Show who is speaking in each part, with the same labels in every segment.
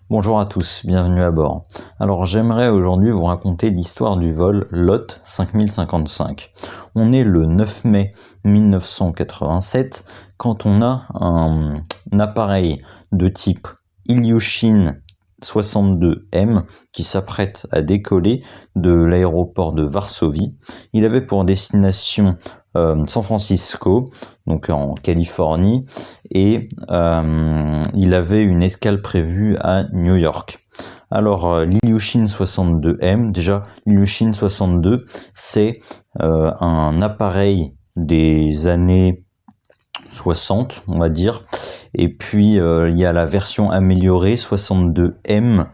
Speaker 1: Bonjour à tous, bienvenue à bord. Alors j'aimerais aujourd'hui vous raconter l'histoire du vol LOT 5055. On est le 9 mai 1987 quand on a un appareil de type Ilyushin 62M qui s'apprête à décoller de l'aéroport de Varsovie. Il avait pour destination San Francisco, donc en Californie, et il avait une escale prévue à New York. Alors l'Ilyushin 62M, déjà l'Ilyushin 62, c'est un appareil des années 60, on va dire, et puis il y a la version améliorée 62M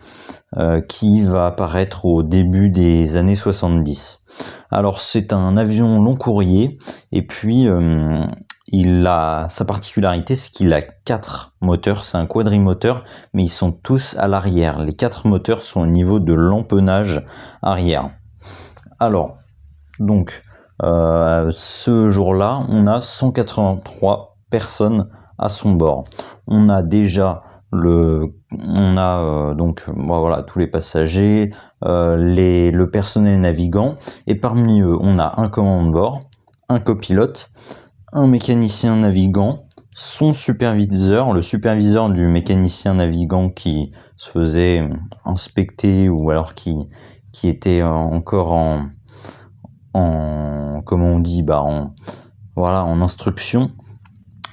Speaker 1: qui va apparaître au début des années 70. Alors c'est un avion long courrier et puis il a sa particularité, c'est qu'il a 4 moteurs, c'est un quadrimoteur, mais ils sont tous à l'arrière. Les 4 moteurs sont au niveau de l'empennage arrière. Alors, donc, ce jour-là, on a 183 personnes à son bord. On a déjà donc voilà tous les passagers, le personnel navigant, et parmi eux, on a un commandant de bord, un copilote, un mécanicien navigant, son superviseur, le superviseur du mécanicien navigant qui se faisait inspecter ou alors qui était encore en comment on dit, en instruction.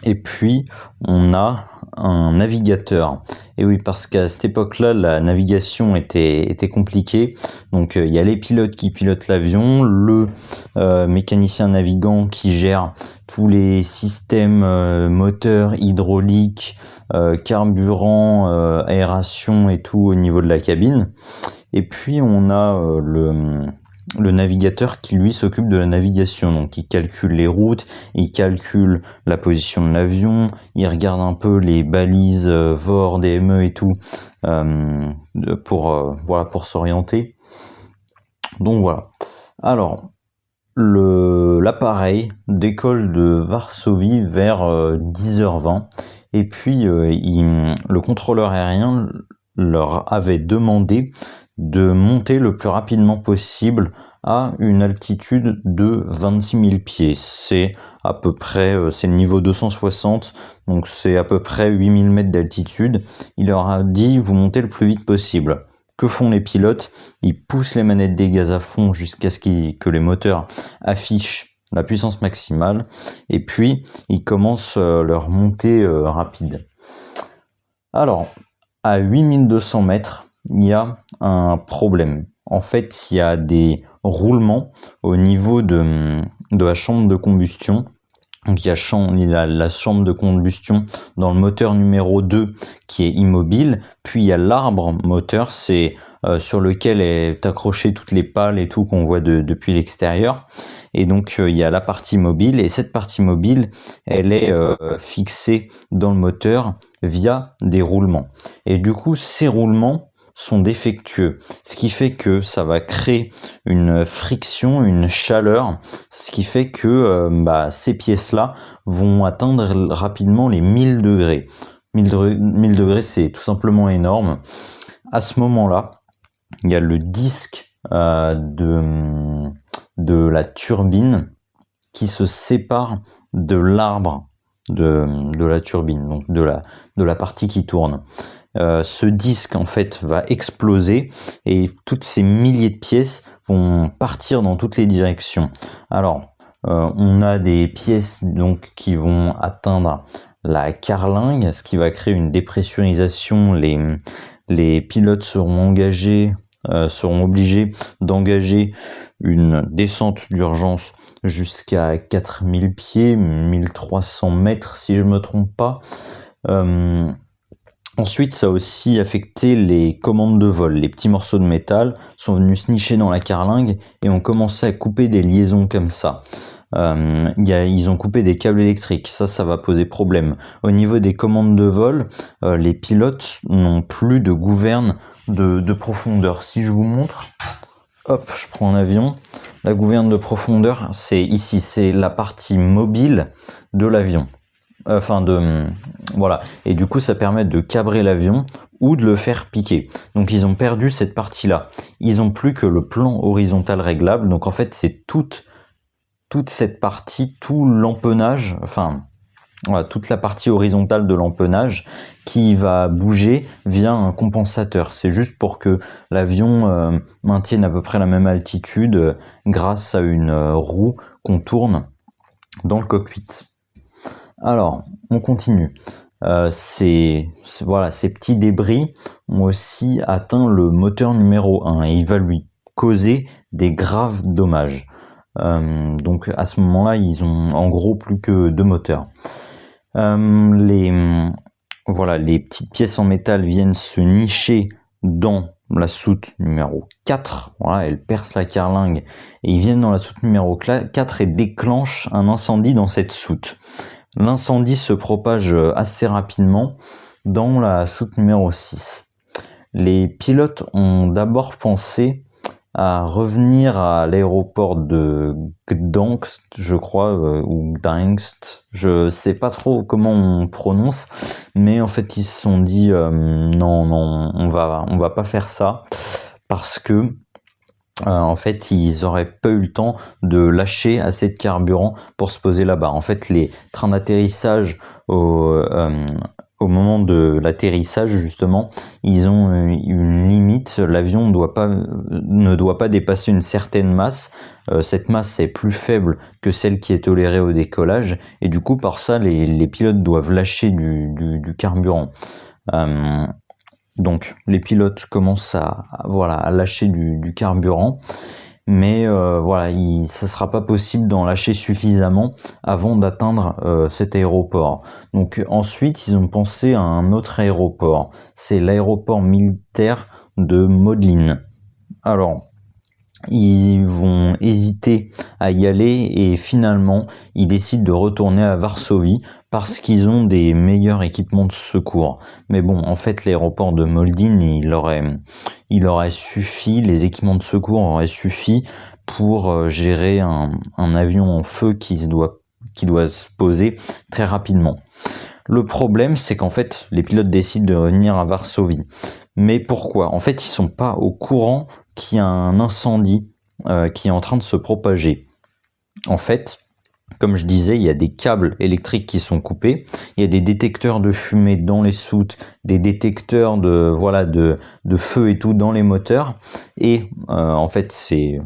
Speaker 1: Et puis on a un navigateur. Et oui, parce qu'à cette époque-là, la navigation était compliquée. Donc il y a les pilotes qui pilotent l'avion, le mécanicien navigant qui gère tous les systèmes moteurs, hydrauliques, carburant, aération et tout au niveau de la cabine. Et puis on a le navigateur qui lui s'occupe de la navigation, donc il calcule les routes, il calcule la position de l'avion, il regarde un peu les balises VOR, DME et tout pour s'orienter. Donc voilà. Alors l'appareil décolle de Varsovie vers 10h20 et puis le contrôleur aérien leur avait demandé de monter le plus rapidement possible à une altitude de 26 000 pieds. C'est à peu près, c'est le niveau 260, donc c'est à peu près 8 000 mètres d'altitude. Il leur a dit, vous montez le plus vite possible. Que font les pilotes? Ils poussent les manettes des gaz à fond jusqu'à ce que les moteurs affichent la puissance maximale, et puis ils commencent leur montée rapide. Alors, à 8200 mètres, il y a un problème. En fait, il y a des roulements au niveau de la chambre de combustion. Donc il y a la chambre de combustion dans le moteur numéro 2 qui est immobile. Puis il y a l'arbre moteur, c'est sur lequel est accroché toutes les pales et tout qu'on voit depuis l'extérieur. Et donc il y a la partie mobile, et cette partie mobile, elle est fixée dans le moteur via des roulements. Et du coup, ces roulements sont défectueux, ce qui fait que ça va créer une friction, une chaleur, ce qui fait que ces pièces-là vont atteindre rapidement les 1000 degrés. 1000 degrés, c'est tout simplement énorme. À ce moment-là, il y a le disque de la turbine qui se sépare de l'arbre de la turbine, donc de la partie qui tourne. Ce disque en fait va exploser et toutes ces milliers de pièces vont partir dans toutes les directions. Alors on a des pièces donc qui vont atteindre la carlingue, ce qui va créer une dépressurisation. Les pilotes seront obligés d'engager une descente d'urgence jusqu'à 4000 pieds, 1300 mètres si je ne me trompe pas. Ensuite, ça a aussi affecté les commandes de vol. Les petits morceaux de métal sont venus se nicher dans la carlingue et ont commencé à couper des liaisons comme ça. Ils ont coupé des câbles électriques, ça va poser problème. Au niveau des commandes de vol, les pilotes n'ont plus de gouverne de profondeur. Si je vous montre, hop, je prends un avion. La gouverne de profondeur, c'est ici, c'est la partie mobile de l'avion. voilà. Et du coup, ça permet de cabrer l'avion ou de le faire piquer. Donc, ils ont perdu cette partie-là. Ils ont plus que le plan horizontal réglable. Donc, en fait, c'est toute cette partie, tout l'empennage, enfin, voilà, toute la partie horizontale de l'empennage qui va bouger via un compensateur. C'est juste pour que l'avion maintienne à peu près la même altitude grâce à une roue qu'on tourne dans le cockpit. Alors, on continue. Ces petits débris ont aussi atteint le moteur numéro 1 et il va lui causer des graves dommages. Donc à ce moment-là, ils ont en gros plus que 2 moteurs. Les petites pièces en métal viennent se nicher dans la soute numéro 4. Voilà, elles percent la carlingue et ils viennent dans la soute numéro 4 et déclenchent un incendie dans cette soute. L'incendie se propage assez rapidement dans la soute numéro 6. Les pilotes ont d'abord pensé à revenir à l'aéroport de Gdańsk, je crois, ou Gdańsk, je sais pas trop comment on prononce, mais en fait ils se sont dit non, on va pas faire ça parce que en fait, ils auraient pas eu le temps de lâcher assez de carburant pour se poser là-bas. En fait, les trains d'atterrissage au moment de l'atterrissage, justement, ils ont une limite. L'avion ne doit pas dépasser une certaine masse. Cette masse est plus faible que celle qui est tolérée au décollage. Et du coup, par ça, les pilotes doivent lâcher du carburant. Donc les pilotes commencent à lâcher du carburant, mais ça ne sera pas possible d'en lâcher suffisamment avant d'atteindre cet aéroport. Donc ensuite, ils ont pensé à un autre aéroport, c'est l'aéroport militaire de Modlin. Alors, ils vont hésiter à y aller et finalement, ils décident de retourner à Varsovie parce qu'ils ont des meilleurs équipements de secours. Mais bon, en fait, l'aéroport de Moldin, il aurait suffi, les équipements de secours auraient suffi pour gérer un avion en feu qui doit se poser très rapidement. Le problème, c'est qu'en fait, les pilotes décident de revenir à Varsovie. Mais pourquoi ? En fait, ils sont pas au courant qu'il y a un incendie qui est en train de se propager. En fait, comme je disais, il y a des câbles électriques qui sont coupés, il y a des détecteurs de fumée dans les soutes, des détecteurs de feu et tout dans les moteurs, et en fait, ces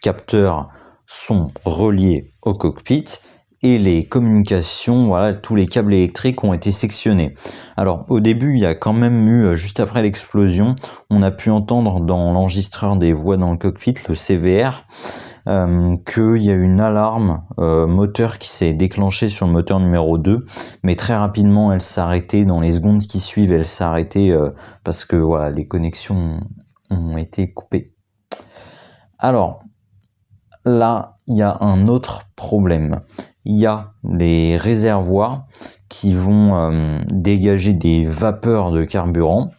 Speaker 1: capteurs sont reliés au cockpit, et les communications, tous les câbles électriques ont été sectionnés. Alors au début, il y a quand même eu, juste après l'explosion, on a pu entendre dans l'enregistreur des voix dans le cockpit, le CVR, qu'il y a une alarme moteur qui s'est déclenchée sur le moteur numéro 2, mais très rapidement elle s'est arrêtée, dans les secondes qui suivent elle s'est arrêtée parce que les connexions ont été coupées. Alors là, il y a un autre problème. Il y a les réservoirs qui vont dégager des vapeurs de carburant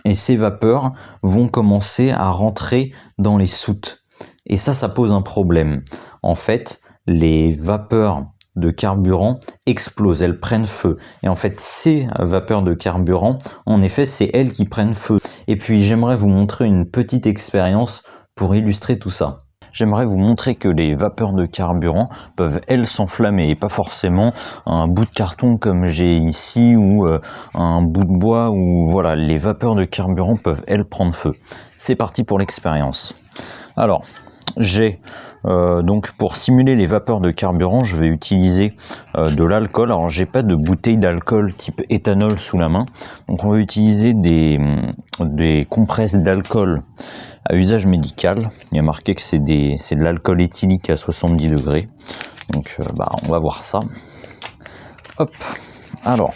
Speaker 1: et ces vapeurs vont commencer à rentrer dans les soutes. Et ça pose un problème. En fait, les vapeurs de carburant explosent, elles prennent feu. Et en fait, ces vapeurs de carburant, en effet, c'est elles qui prennent feu. Et puis, j'aimerais vous montrer une petite expérience pour illustrer tout ça. J'aimerais vous montrer que les vapeurs de carburant peuvent, elles, s'enflammer et pas forcément un bout de carton comme j'ai ici ou un bout de bois où les vapeurs de carburant peuvent, elles, prendre feu. C'est parti pour l'expérience. Alors, j'ai donc pour simuler les vapeurs de carburant, je vais utiliser de l'alcool. Alors, j'ai pas de bouteille d'alcool type éthanol sous la main, donc on va utiliser des compresses d'alcool à usage médical. Il y a marqué que c'est de l'alcool éthylique à 70 degrés. Donc on va voir ça. Hop. Alors,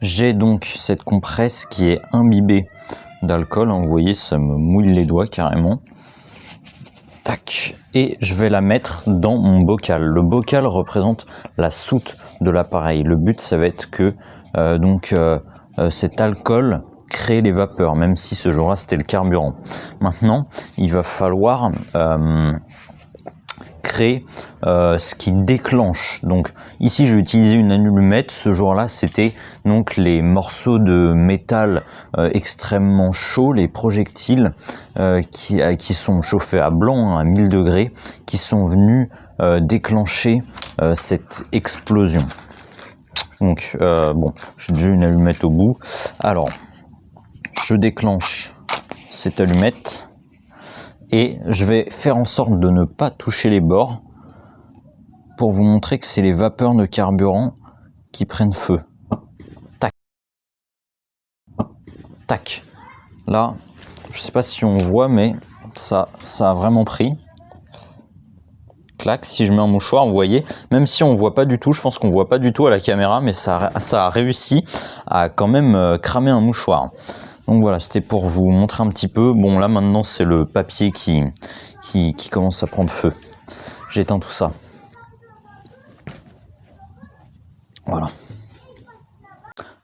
Speaker 1: j'ai donc cette compresse qui est imbibée d'alcool. Vous voyez, ça me mouille les doigts carrément. Tac. Et je vais la mettre dans mon bocal. Le bocal représente la soute de l'appareil. Le but, ça va être que cet alcool crée les vapeurs, même si ce jour-là c'était le carburant. Maintenant, il va falloir crée ce qui déclenche. Donc ici, je vais utiliser une allumette. Ce jour-là, c'était donc les morceaux de métal extrêmement chauds, les projectiles qui sont chauffés à blanc, à 1000 degrés, qui sont venus déclencher cette explosion. Donc bon, j'ai déjà une allumette au bout. Alors, je déclenche cette allumette et je vais faire en sorte de ne pas toucher les bords pour vous montrer que c'est les vapeurs de carburant qui prennent feu. Tac. Tac. Là, je sais pas si on voit, mais ça a vraiment pris. Clac, si je mets un mouchoir, vous voyez, même si on voit pas du tout, je pense qu'on voit pas du tout à la caméra, mais ça a réussi à quand même cramer un mouchoir. Donc voilà, c'était pour vous montrer un petit peu. Bon, là maintenant c'est le papier qui commence à prendre feu. J'éteins tout ça. Voilà.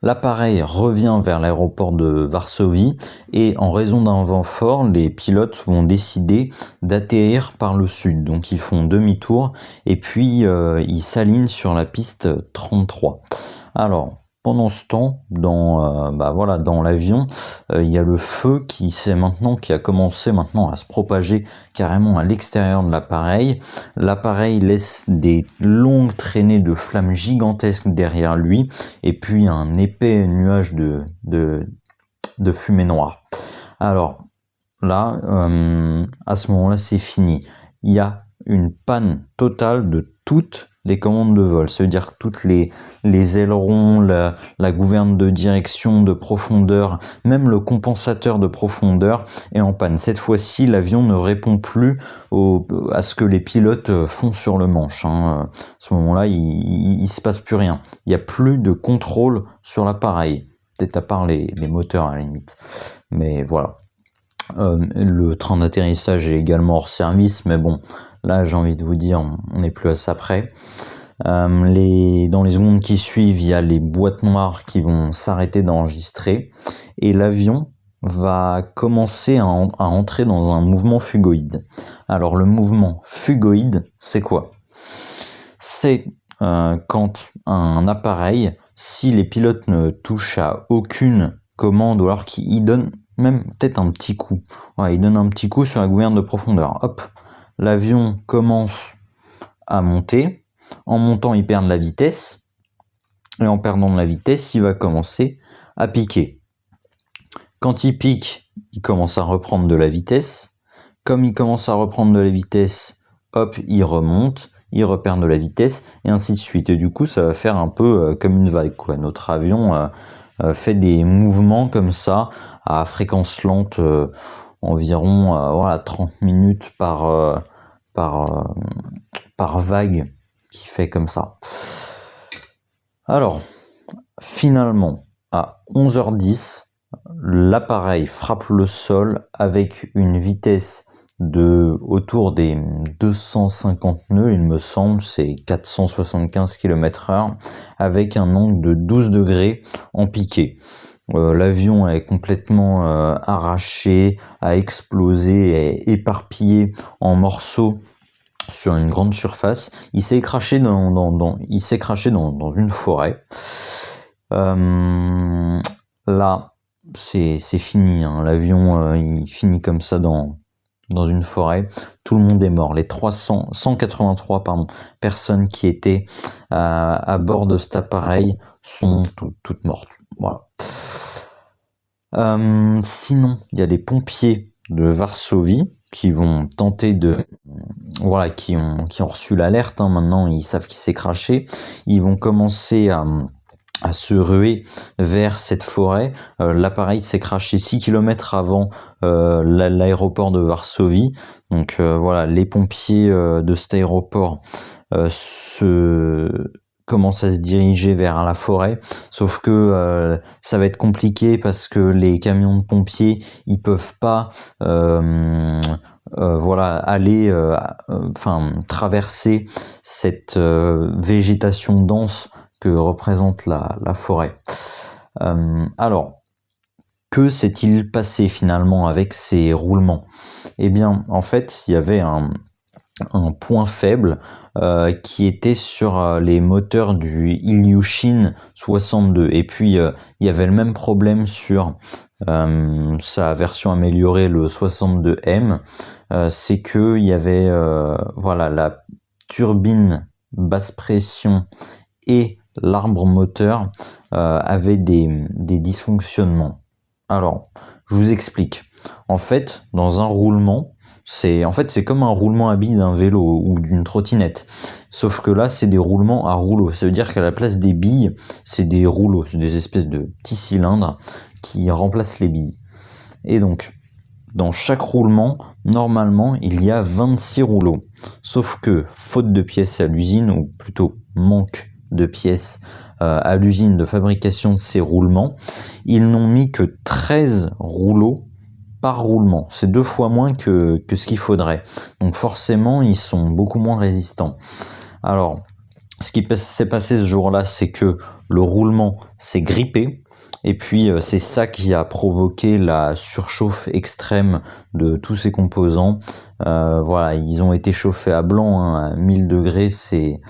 Speaker 1: L'appareil revient vers l'aéroport de Varsovie et en raison d'un vent fort, les pilotes vont décider d'atterrir par le sud. Donc ils font demi-tour et puis ils s'alignent sur la piste 33. Alors, pendant ce temps, dans l'avion, il y a le feu qui a commencé maintenant à se propager carrément à l'extérieur de l'appareil. L'appareil laisse des longues traînées de flammes gigantesques derrière lui et puis un épais nuage de fumée noire. Alors là, à ce moment-là, c'est fini. Il y a une panne totale de toutes les commandes de vol. Ça veut dire que toutes les ailerons, la gouverne de direction, de profondeur, même le compensateur de profondeur est en panne. Cette fois-ci, l'avion ne répond plus à ce que les pilotes font sur le manche. À ce moment-là, il se passe plus rien. Il n'y a plus de contrôle sur l'appareil. Peut-être à part les moteurs à la limite. Mais voilà. Le train d'atterrissage est également hors service, mais bon, là j'ai envie de vous dire, on n'est plus à ça près. Dans les secondes qui suivent, il y a les boîtes noires qui vont s'arrêter d'enregistrer et l'avion va commencer à entrer dans un mouvement phugoïde. Alors le mouvement phugoïde, c'est quoi? C'est quand un appareil, si les pilotes ne touchent à aucune commande ou alors qu'ils donnent même peut-être un petit coup. Ouais, il donne un petit coup sur la gouverne de profondeur. Hop, l'avion commence à monter. En montant, il perd de la vitesse. Et en perdant de la vitesse, il va commencer à piquer. Quand il pique, il commence à reprendre de la vitesse. Comme il commence à reprendre de la vitesse, hop, il remonte, il repère de la vitesse, et ainsi de suite. Et du coup, ça va faire un peu comme une vague, quoi. Notre avion fait des mouvements comme ça à fréquence lente, environ 30 minutes par vague qui fait comme ça. Alors, finalement, à 11h10, l'appareil frappe le sol avec une vitesse de autour des 250 nœuds, il me semble, c'est 475 km/h, avec un angle de 12 degrés en piqué. L'avion est complètement arraché, a explosé, est éparpillé en morceaux sur une grande surface. Il s'est craché dans une forêt. Là, c'est fini. Hein. L'avion, il finit comme ça dans une forêt. Tout le monde est mort. Les 183 personnes qui étaient à bord de cet appareil sont toutes mortes. Voilà. Sinon, il y a les pompiers de Varsovie qui vont tenter qui ont reçu l'alerte. Hein, maintenant, ils savent qu'il s'est craché. Ils vont commencer à se ruer vers cette forêt. L'appareil s'est craché 6 km avant l'aéroport de Varsovie. Donc les pompiers de cet aéroport commencent à se diriger vers la forêt, sauf que ça va être compliqué parce que les camions de pompiers, ils peuvent pas aller traverser cette végétation dense que représente la forêt. Alors, que s'est-il passé finalement avec ces roulements? Eh bien, en fait, il y avait un un point faible qui était sur les moteurs du Ilyushin 62. Et puis il y avait le même problème sur sa version améliorée, le 62M. C'est que il y avait voilà, la turbine basse pression et l'arbre moteur avaient des dysfonctionnements. Alors, je vous explique. En fait, dans un roulement, c'est comme un roulement à billes d'un vélo ou d'une trottinette. Sauf que là, c'est des roulements à rouleaux. Ça veut dire qu'à la place des billes, c'est des rouleaux, c'est des espèces de petits cylindres qui remplacent les billes. Et donc, dans chaque roulement, normalement, il y a 26 rouleaux. Sauf que, faute de pièces à l'usine, ou plutôt manque de pièces à l'usine de fabrication de ces roulements, ils n'ont mis que 13 rouleaux par roulement. C'est 2 fois moins que ce qu'il faudrait. Donc forcément, ils sont beaucoup moins résistants. Alors, ce qui s'est passé ce jour-là, c'est que le roulement s'est grippé. Et puis, c'est ça qui a provoqué la surchauffe extrême de tous ces composants. Voilà, ils ont été chauffés à blanc, hein, à 1000 degrés, c'est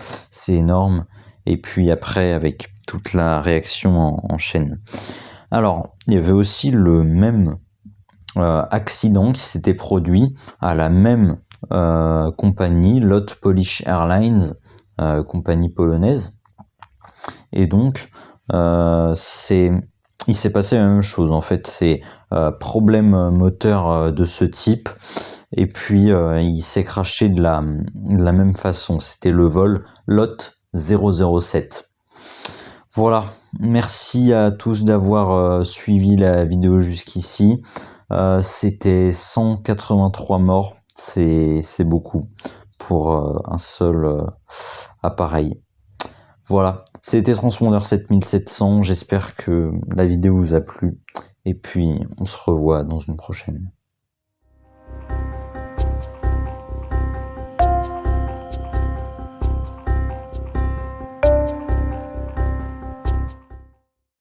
Speaker 1: énorme. Et puis après, avec toute la réaction en chaîne. Alors, il y avait aussi le même accident qui s'était produit à la même compagnie, Lot Polish Airlines, compagnie polonaise. Et donc, il s'est passé la même chose. En fait, c'est problème moteur de ce type. Et puis, il s'est crashé de la même façon. C'était le vol Lot 007. Voilà, merci à tous d'avoir suivi la vidéo jusqu'ici. C'était 183 morts, c'est beaucoup pour un seul appareil. Voilà, c'était Transpondeur 7700, j'espère que la vidéo vous a plu, et puis on se revoit dans une prochaine.